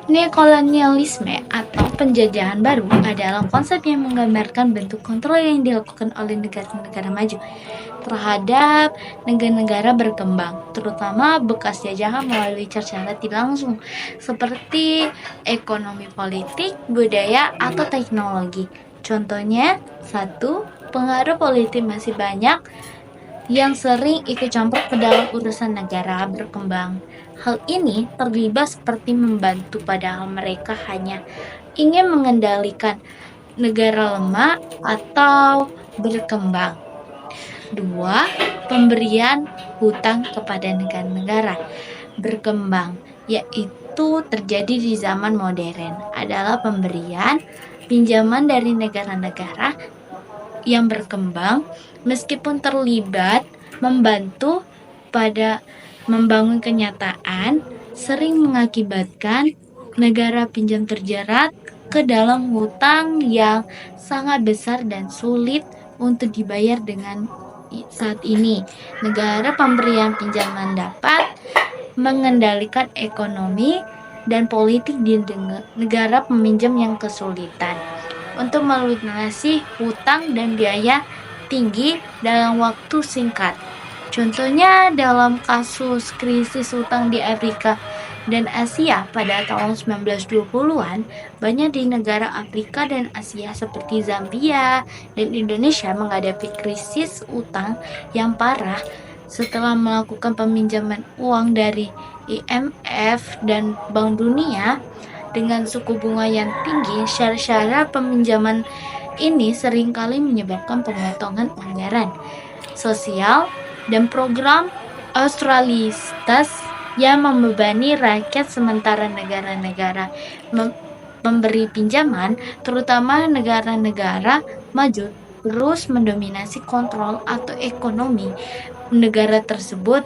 Neokolonialisme atau penjajahan baru adalah konsep yang menggambarkan bentuk kontrol yang dilakukan oleh negara-negara maju terhadap negara-negara berkembang, terutama bekas jajahan melalui cara tidak langsung, seperti ekonomi politik, budaya, atau teknologi. Contohnya, satu, pengaruh politik masih banyak yang sering ikut campur ke dalam urusan negara berkembang. Hal ini terlibat seperti membantu padahal mereka hanya ingin mengendalikan negara lemah atau berkembang. 2. Pemberian hutang kepada negara-negara berkembang, yaitu terjadi di zaman modern, adalah pemberian pinjaman dari negara-negara yang berkembang meskipun terlibat membantu pada membangun kenyataan, sering mengakibatkan negara pinjam terjerat ke dalam hutang yang sangat besar dan sulit untuk dibayar dengan saat ini. Negara pemberian pinjaman dapat mengendalikan ekonomi dan politik di negara peminjam yang kesulitan untuk melunasi hutang dan biaya tinggi dalam waktu singkat. Contohnya dalam kasus krisis hutang di Afrika dan Asia pada tahun 1920-an, banyak di negara Afrika dan Asia seperti Zambia dan Indonesia menghadapi krisis utang yang parah setelah melakukan peminjaman uang dari IMF dan Bank Dunia dengan suku bunga yang tinggi. Syarat-syarat peminjaman ini seringkali menyebabkan pemotongan anggaran sosial dan program austeritas yang membebani rakyat, sementara negara-negara pemberi pinjaman, terutama negara-negara maju, terus mendominasi kontrol atau ekonomi negara tersebut.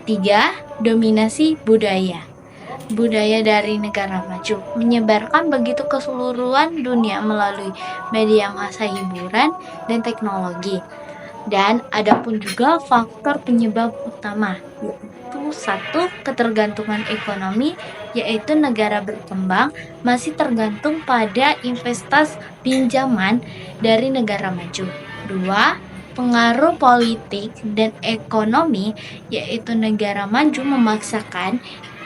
3. Dominasi budaya dari negara maju menyebarkan begitu ke seluruh dunia melalui media massa, hiburan, dan teknologi. Dan ada pun juga faktor penyebab utama, yaitu 1. Ketergantungan ekonomi, yaitu negara berkembang masih tergantung pada investasi pinjaman dari negara maju. 2. Pengaruh politik dan ekonomi, yaitu negara maju memaksakan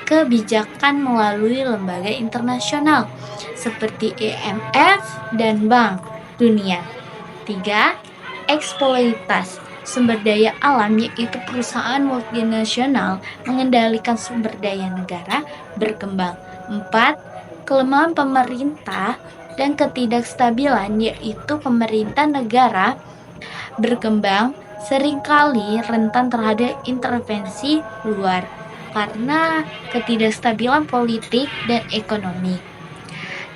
kebijakan melalui lembaga internasional seperti IMF dan Bank Dunia. 3. Eksploitasi sumber daya alam, yaitu perusahaan multinasional mengendalikan sumber daya negara berkembang. 4. Kelemahan pemerintah dan ketidakstabilan, yaitu pemerintah negara berkembang seringkali rentan terhadap intervensi luar karena ketidakstabilan politik dan ekonomi.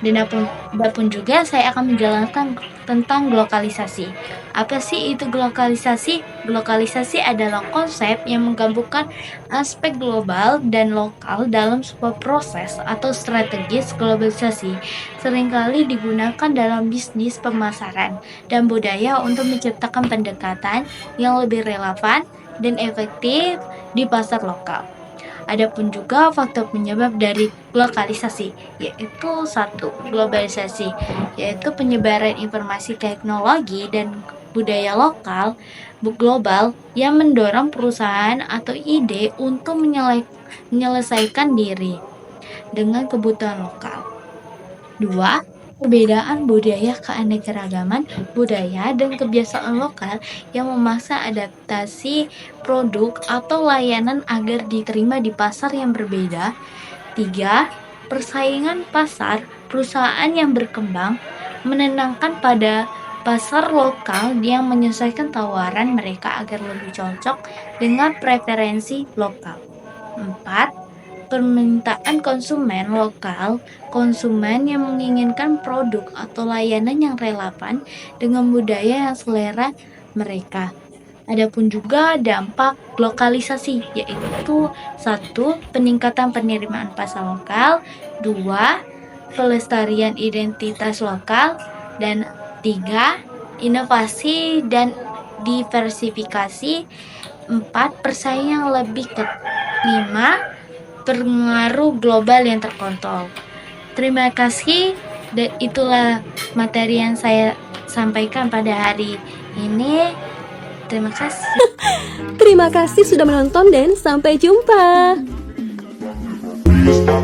Dan adapun juga saya akan menjelaskan tentang globalisasi. Apa sih itu globalisasi? Globalisasi adalah konsep yang menggabungkan aspek global dan lokal dalam sebuah proses atau strategis. Globalisasi seringkali digunakan dalam bisnis, pemasaran, dan budaya untuk menciptakan pendekatan yang lebih relevan dan efektif di pasar lokal. Adapun juga faktor penyebab dari globalisasi, yaitu 1. Globalisasi, yaitu penyebaran informasi, teknologi, dan budaya lokal global yang mendorong perusahaan atau ide untuk menyelesaikan diri dengan kebutuhan lokal. 2. Perbedaan budaya, keanekaragaman budaya dan kebiasaan lokal yang memaksa adaptasi produk atau layanan agar diterima di pasar yang berbeda. 3. Persaingan pasar, perusahaan yang berkembang menenangkan pada pasar lokal yang menyesuaikan tawaran mereka agar lebih cocok dengan preferensi lokal. 4. Permintaan konsumen lokal, konsumen yang menginginkan produk atau layanan yang relevan dengan budaya yang selera mereka. Adapun juga dampak lokalisasi, yaitu 1. Peningkatan penerimaan pasar lokal, 2. Pelestarian identitas lokal, dan 3. Inovasi dan diversifikasi, 4. Persaingan yang lebih ketat 5. Pengaruh global yang terkontrol. Terima kasih, itulah materi yang saya sampaikan pada hari ini. Terima kasih. Terima kasih sudah menonton dan sampai jumpa. Bisa